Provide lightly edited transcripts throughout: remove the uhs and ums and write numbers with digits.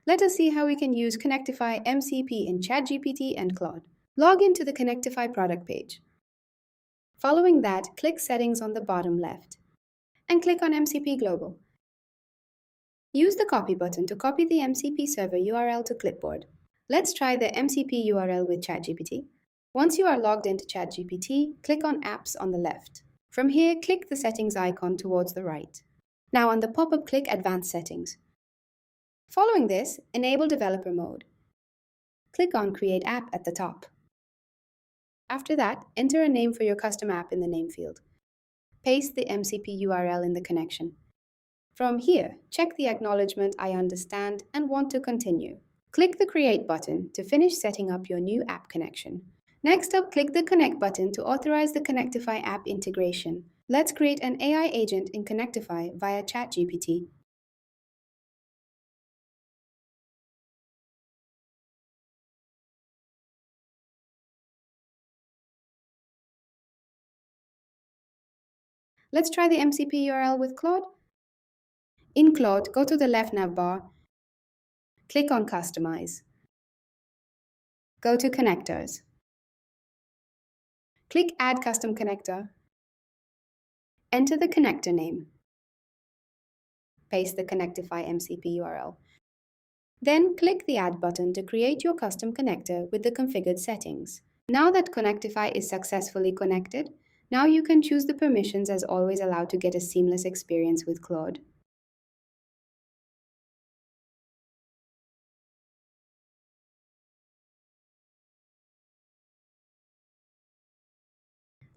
Let us see how we can use Konnectify MCP in ChatGPT and Claude. Log into the Konnectify product page. Following that, click Settings on the bottom left and click on MCP Global. Use the Copy button to copy the MCP server URL to clipboard. Let's try the MCP URL with ChatGPT. Once you are logged into ChatGPT, click on Apps on the left. From here, click the Settings icon towards the right. Now on the pop-up, click Advanced Settings. Following this, enable Developer Mode. Click on Create App at the top. After that, enter a name for your custom app in the name field. Paste the MCP URL in the connection. From here, check the acknowledgement I understand and want to continue. Click the Create button to finish setting up your new app connection. Next up, click the Connect button to authorize the Konnectify app integration. Let's create an AI agent in Konnectify via ChatGPT. Let's try the MCP URL with Claude. In Claude, go to the left navbar, click on Customize. Go to Connectors. Click Add Custom Connector. Enter the connector name. Paste the Konnectify MCP URL. Then click the Add button to create your custom connector with the configured settings. Now that Konnectify is successfully connected, now you can choose the permissions as always allowed to get a seamless experience with Claude.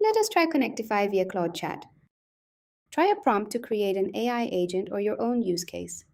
Let us try Konnectify via Claude Chat. Try a prompt to create an AI agent or your own use case.